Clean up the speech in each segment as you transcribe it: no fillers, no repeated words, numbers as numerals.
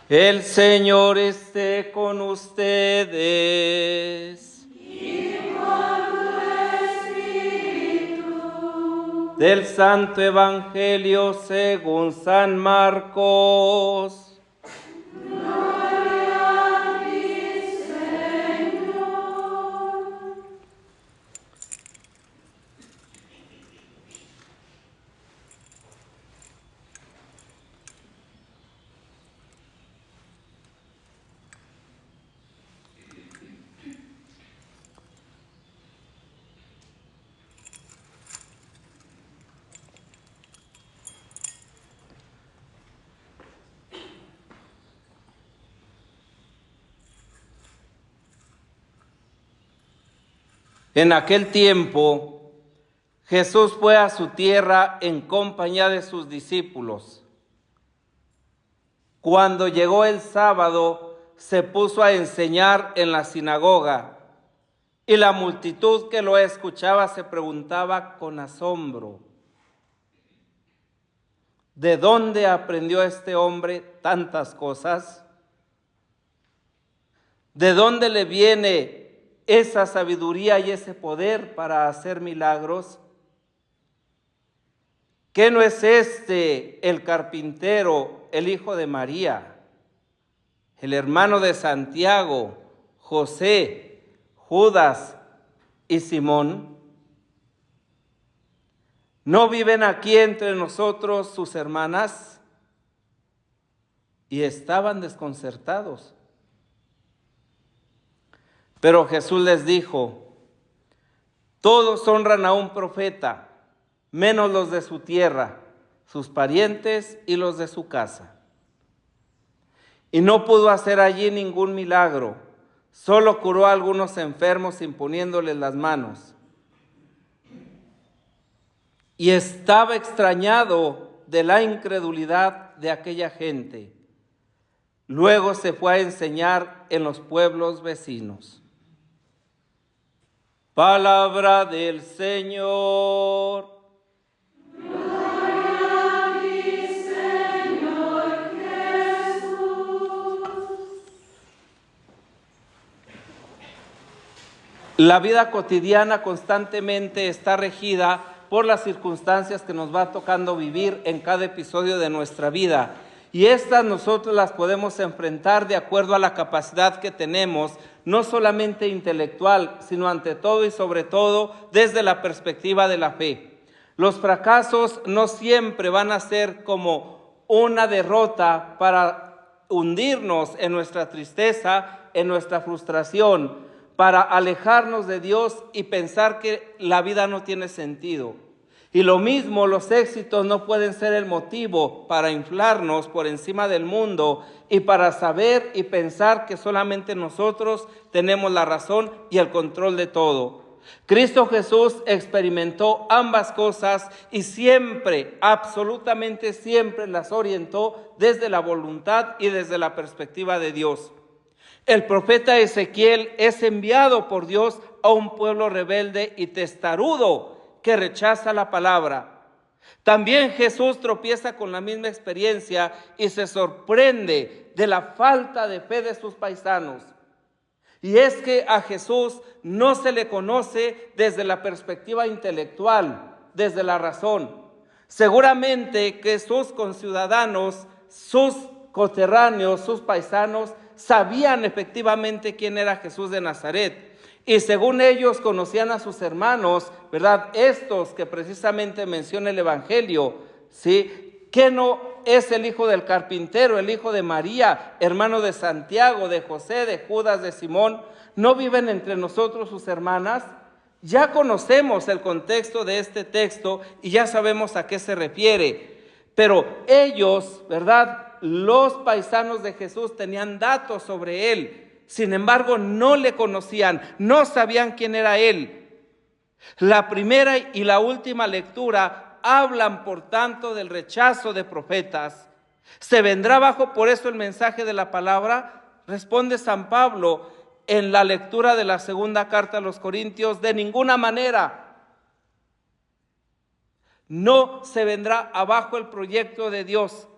El Señor esté con ustedes. Y con tu espíritu. Del Santo Evangelio según San Marcos. Gloria a ti, Señor. En aquel tiempo, Jesús fue a su tierra en compañía de sus discípulos. Cuando llegó el sábado, se puso a enseñar en la sinagoga, y la multitud que lo escuchaba se preguntaba con asombro: ¿de dónde aprendió este hombre tantas cosas? ¿De dónde le viene esa sabiduría y ese poder para hacer milagros? ¿Qué no es este el carpintero, el hijo de María, el hermano de Santiago, José, Judas y Simón? ¿No viven aquí entre nosotros sus hermanas? Y estaban desconcertados. Pero Jesús les dijo: todos honran a un profeta, menos los de su tierra, sus parientes y los de su casa. Y no pudo hacer allí ningún milagro, solo curó a algunos enfermos imponiéndoles las manos. Y estaba extrañado de la incredulidad de aquella gente. Luego se fue a enseñar en los pueblos vecinos. Palabra del Señor. Gloria a ti, Señor Jesús. La vida cotidiana constantemente está regida por las circunstancias que nos va tocando vivir en cada episodio de nuestra vida. Y estas nosotros las podemos enfrentar de acuerdo a la capacidad que tenemos, no solamente intelectual, sino ante todo y sobre todo desde la perspectiva de la fe. Los fracasos no siempre van a ser como una derrota para hundirnos en nuestra tristeza, en nuestra frustración, para alejarnos de Dios y pensar que la vida no tiene sentido. Y lo mismo, los éxitos no pueden ser el motivo para inflarnos por encima del mundo y para saber y pensar que solamente nosotros tenemos la razón y el control de todo. Cristo Jesús experimentó ambas cosas y siempre, absolutamente siempre las orientó desde la voluntad y desde la perspectiva de Dios. El profeta Ezequiel es enviado por Dios a un pueblo rebelde y testarudo que rechaza la palabra. También Jesús tropieza con la misma experiencia y se sorprende de la falta de fe de sus paisanos. Y es que a Jesús no se le conoce desde la perspectiva intelectual, desde la razón. Seguramente que sus conciudadanos, sus coterráneos, sus paisanos, sabían efectivamente quién era Jesús de Nazaret. Y según ellos conocían a sus hermanos, ¿verdad? Estos que precisamente menciona el Evangelio, ¿sí? Que no es el hijo del carpintero, el hijo de María, hermano de Santiago, de José, de Judas, de Simón. ¿No viven entre nosotros sus hermanas? Ya conocemos el contexto de este texto y ya sabemos a qué se refiere. Pero ellos, ¿verdad? Los paisanos de Jesús tenían datos sobre él. Sin embargo, no le conocían, no sabían quién era él. La primera y la última lectura hablan, por tanto, del rechazo de profetas. ¿Se vendrá abajo por eso el mensaje de la palabra? Responde San Pablo en la lectura de la segunda carta a los Corintios: de ninguna manera. No se vendrá abajo el proyecto de Dios.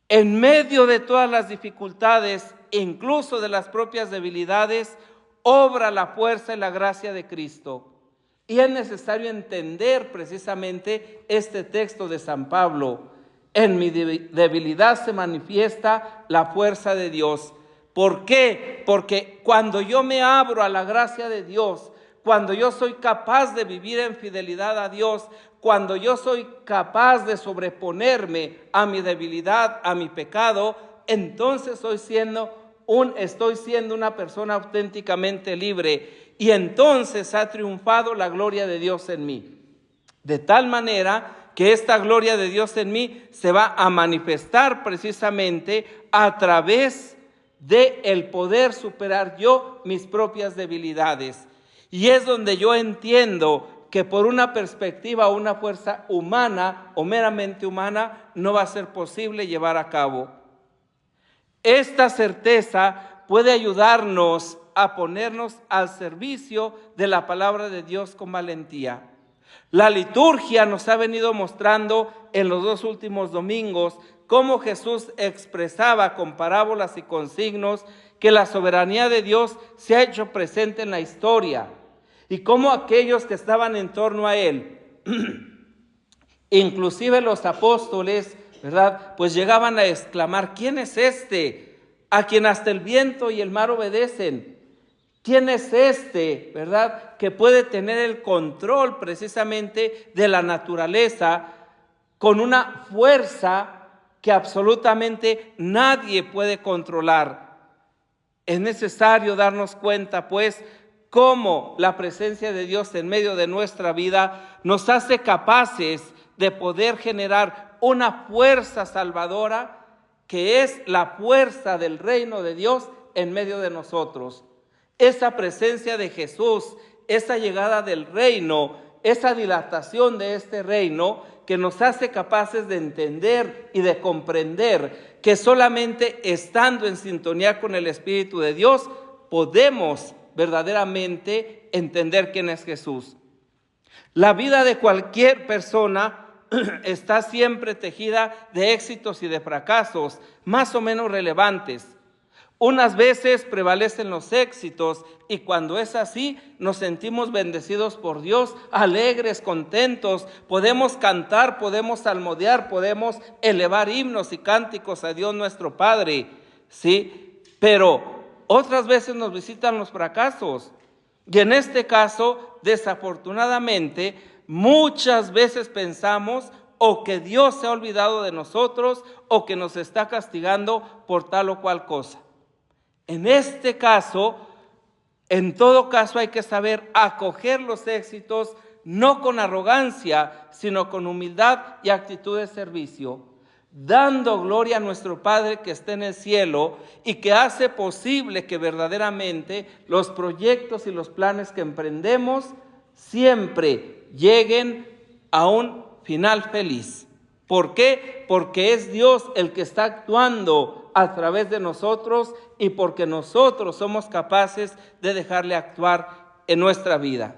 En medio de todas las dificultades, incluso de las propias debilidades, obra la fuerza y la gracia de Cristo. Y es necesario entender precisamente este texto de San Pablo. En mi debilidad se manifiesta la fuerza de Dios. ¿Por qué? Porque cuando yo me abro a la gracia de Dios, cuando yo soy capaz de vivir en fidelidad a Dios, cuando yo soy capaz de sobreponerme a mi debilidad, a mi pecado, entonces estoy siendo una persona auténticamente libre, y entonces ha triunfado la gloria de Dios en mí. De tal manera que esta gloria de Dios en mí se va a manifestar precisamente a través de el poder superar yo mis propias debilidades. Y es donde yo entiendo que por una perspectiva o una fuerza humana o meramente humana no va a ser posible llevar a cabo. Esta certeza puede ayudarnos a ponernos al servicio de la palabra de Dios con valentía. La liturgia nos ha venido mostrando en los 2 últimos domingos cómo Jesús expresaba con parábolas y con signos que la soberanía de Dios se ha hecho presente en la historia, y cómo aquellos que estaban en torno a él, inclusive los apóstoles, ¿verdad?, pues llegaban a exclamar: ¿quién es este a quien hasta el viento y el mar obedecen? ¿Quién es este, verdad, que puede tener el control precisamente de la naturaleza con una fuerza que absolutamente nadie puede controlar? Es necesario darnos cuenta, pues, cómo la presencia de Dios en medio de nuestra vida nos hace capaces de poder generar una fuerza salvadora, que es la fuerza del reino de Dios en medio de nosotros. Esa presencia de Jesús, esa llegada del reino, esa dilatación de este reino, que nos hace capaces de entender y de comprender que solamente estando en sintonía con el Espíritu de Dios podemos verdaderamente entender quién es Jesús. La vida de cualquier persona está siempre tejida de éxitos y de fracasos, más o menos relevantes. Unas veces prevalecen los éxitos, y cuando es así nos sentimos bendecidos por Dios, alegres, contentos, podemos cantar, podemos salmodiar, podemos elevar himnos y cánticos a Dios nuestro Padre, ¿sí? Pero otras veces nos visitan los fracasos, y en este caso, desafortunadamente, muchas veces pensamos o que Dios se ha olvidado de nosotros o que nos está castigando por tal o cual cosa. En este caso, en todo caso, hay que saber acoger los éxitos no con arrogancia, sino con humildad y actitud de servicio, dando gloria a nuestro Padre que está en el cielo y que hace posible que verdaderamente los proyectos y los planes que emprendemos siempre lleguen a un final feliz. ¿Por qué? Porque es Dios el que está actuando a través de nosotros y porque nosotros somos capaces de dejarle actuar en nuestra vida.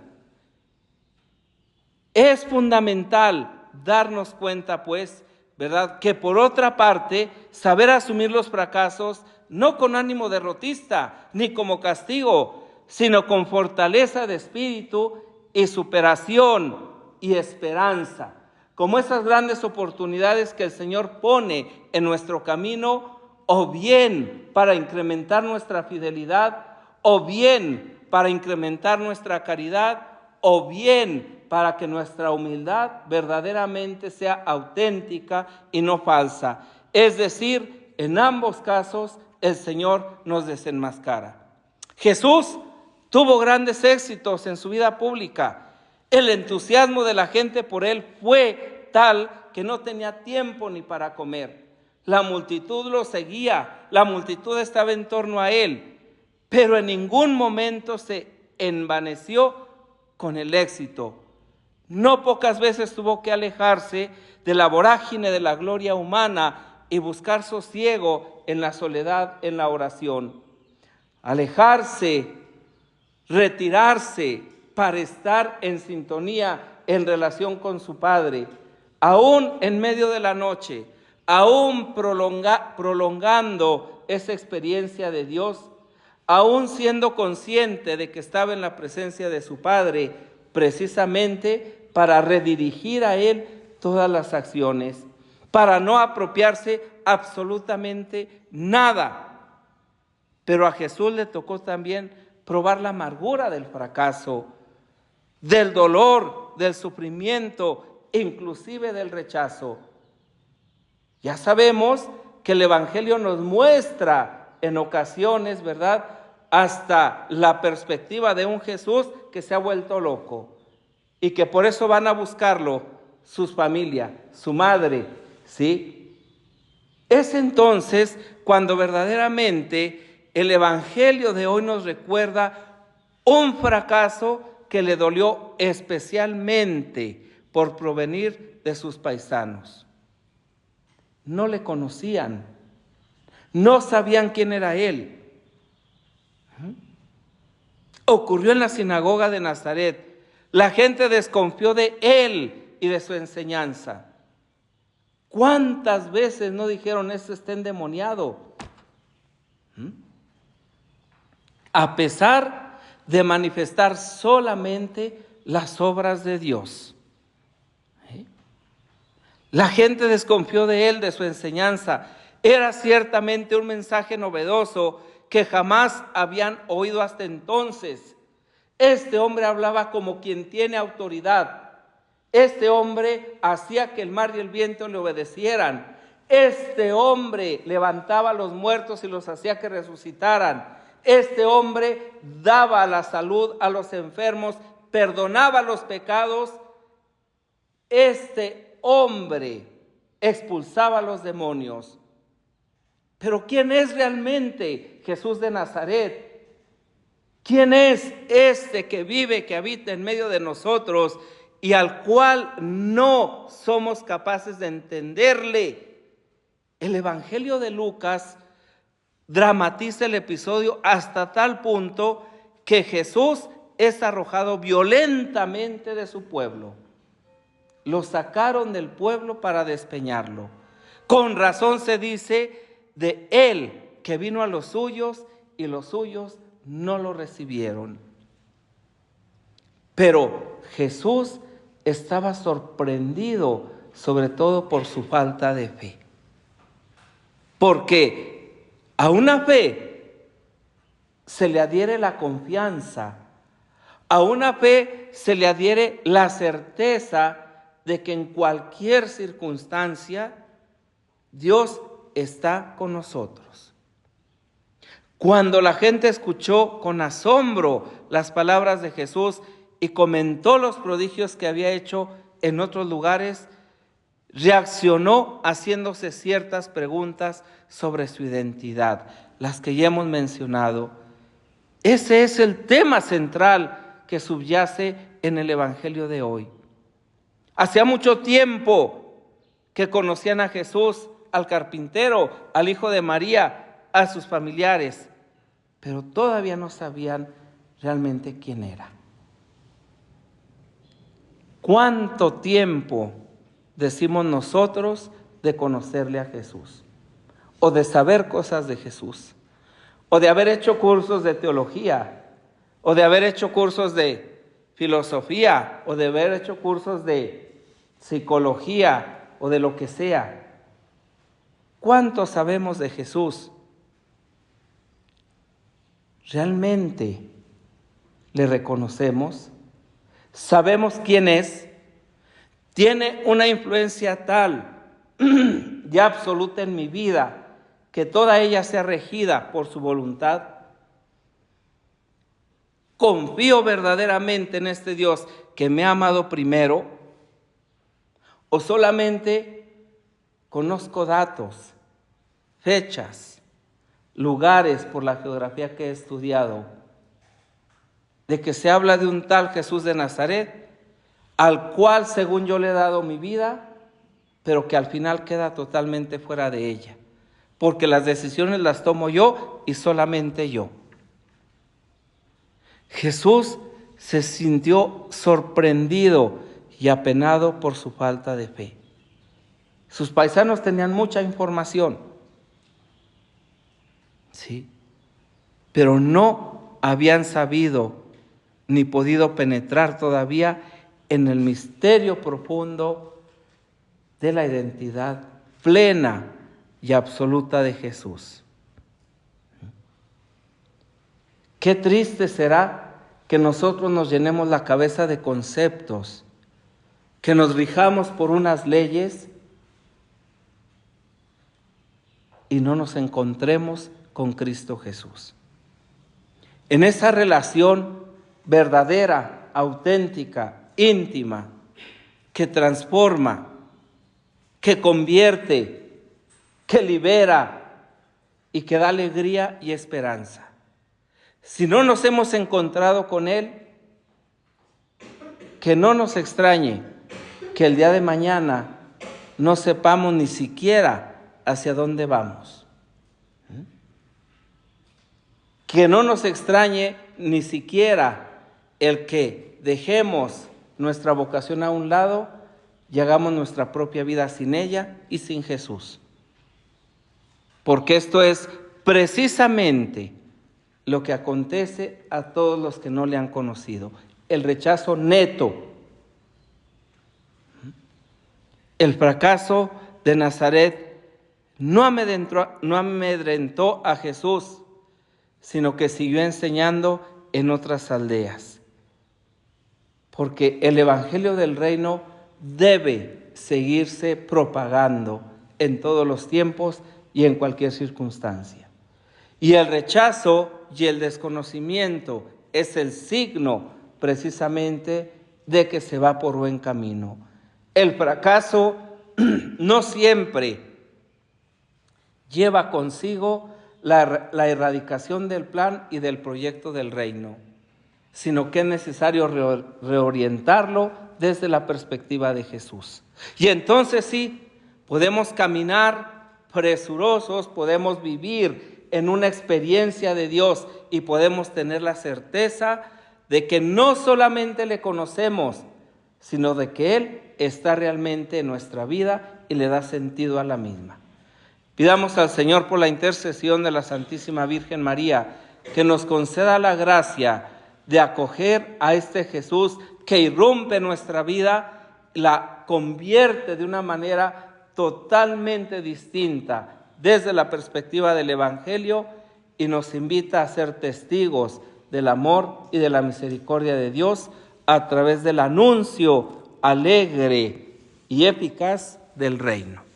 Es fundamental darnos cuenta, pues, ¿verdad?, que por otra parte, saber asumir los fracasos no con ánimo derrotista ni como castigo, sino con fortaleza de espíritu y superación y esperanza, como esas grandes oportunidades que el Señor pone en nuestro camino, o bien para incrementar nuestra fidelidad, o bien para incrementar nuestra caridad, o bien para que nuestra humildad verdaderamente sea auténtica y no falsa. Es decir, en ambos casos el Señor nos desenmascara. Jesús tuvo grandes éxitos en su vida pública. El entusiasmo de la gente por él fue tal que no tenía tiempo ni para comer. La multitud lo seguía, la multitud estaba en torno a él, pero en ningún momento se envaneció con el éxito. No pocas veces tuvo que alejarse de la vorágine de la gloria humana y buscar sosiego en la soledad, en la oración. Alejarse, retirarse para estar en sintonía, en relación con su Padre, aún en medio de la noche, aún prolongando esa experiencia de Dios, aún siendo consciente de que estaba en la presencia de su Padre, precisamente para redirigir a Él todas las acciones, para no apropiarse absolutamente nada. Pero a Jesús le tocó también probar la amargura del fracaso, del dolor, del sufrimiento, inclusive del rechazo. Ya sabemos que el Evangelio nos muestra en ocasiones, ¿verdad?, hasta la perspectiva de un Jesús que se ha vuelto loco y que por eso van a buscarlo su familia, su madre, ¿sí? Es entonces cuando verdaderamente el Evangelio de hoy nos recuerda un fracaso que le dolió especialmente por provenir de sus paisanos. No le conocían, no sabían quién era él. Ocurrió en la sinagoga de Nazaret. La gente desconfió de él y de su enseñanza. ¿Cuántas veces no dijeron, este está endemoniado? A pesar de manifestar solamente las obras de Dios. La gente desconfió de él, de su enseñanza. Era ciertamente un mensaje novedoso que jamás habían oído hasta entonces. Este hombre hablaba como quien tiene autoridad. Este hombre hacía que el mar y el viento le obedecieran. Este hombre levantaba a los muertos y los hacía que resucitaran. Este hombre daba la salud a los enfermos, perdonaba los pecados. Este hombre expulsaba a los demonios. Pero ¿quién es realmente Jesús de Nazaret? ¿Quién es este que vive, que habita en medio de nosotros y al cual no somos capaces de entenderle? El Evangelio de Lucas dramatiza el episodio hasta tal punto que Jesús es arrojado violentamente de su pueblo. Lo sacaron del pueblo para despeñarlo. Con razón se dice de él que vino a los suyos y los suyos no lo recibieron. Pero Jesús estaba sorprendido, sobre todo por su falta de fe. Porque a una fe se le adhiere la confianza, a una fe se le adhiere la certeza de que en cualquier circunstancia Dios está con nosotros. Cuando la gente escuchó con asombro las palabras de Jesús y comentó los prodigios que había hecho en otros lugares, reaccionó haciéndose ciertas preguntas sobre su identidad, las que ya hemos mencionado. Ese es el tema central que subyace en el Evangelio de hoy. Hacía mucho tiempo que conocían a Jesús, al carpintero, al hijo de María, a sus familiares, pero todavía no sabían realmente quién era. ¿Cuánto tiempo decimos nosotros de conocerle a Jesús? O de saber cosas de Jesús. O de haber hecho cursos de teología. O de haber hecho cursos de filosofía. O de haber hecho cursos de psicología. O de lo que sea. ¿Cuánto sabemos de Jesús? ¿Realmente le reconocemos? ¿Sabemos quién es? ¿Tiene una influencia tal y absoluta en mi vida que toda ella sea regida por su voluntad? ¿Confío verdaderamente en este Dios que me ha amado primero? ¿O solamente conozco datos, fechas, lugares por la geografía que he estudiado, de que se habla de un tal Jesús de Nazaret, al cual según yo le he dado mi vida, pero que al final queda totalmente fuera de ella, porque las decisiones las tomo yo y solamente yo? Jesús se sintió sorprendido y apenado por su falta de fe. Sus paisanos tenían mucha información, sí, pero no habían sabido ni podido penetrar todavía en el misterio profundo de la identidad plena y absoluta de Jesús. Qué triste será que nosotros nos llenemos la cabeza de conceptos, que nos rijamos por unas leyes y no nos encontremos con Cristo Jesús. En esa relación verdadera, auténtica, íntima, que transforma, que convierte, que libera y que da alegría y esperanza. Si no nos hemos encontrado con Él, que no nos extrañe que el día de mañana no sepamos ni siquiera hacia dónde vamos. Que no nos extrañe ni siquiera el que dejemos nuestra vocación a un lado y hagamos nuestra propia vida sin ella y sin Jesús. Porque esto es precisamente lo que acontece a todos los que no le han conocido. El rechazo neto. El fracaso de Nazaret no amedrentó a Jesús, sino que siguió enseñando en otras aldeas. Porque el evangelio del reino debe seguirse propagando en todos los tiempos y en cualquier circunstancia. Y el rechazo y el desconocimiento es el signo precisamente de que se va por buen camino. El fracaso no siempre lleva consigo la erradicación del plan y del proyecto del reino, sino que es necesario reorientarlo desde la perspectiva de Jesús. Y entonces sí, podemos caminar presurosos, podemos vivir en una experiencia de Dios y podemos tener la certeza de que no solamente le conocemos, sino de que Él está realmente en nuestra vida y le da sentido a la misma. Pidamos al Señor por la intercesión de la Santísima Virgen María que nos conceda la gracia de acoger a este Jesús que irrumpe nuestra vida, la convierte de una manera totalmente distinta desde la perspectiva del Evangelio y nos invita a ser testigos del amor y de la misericordia de Dios a través del anuncio alegre y eficaz del reino.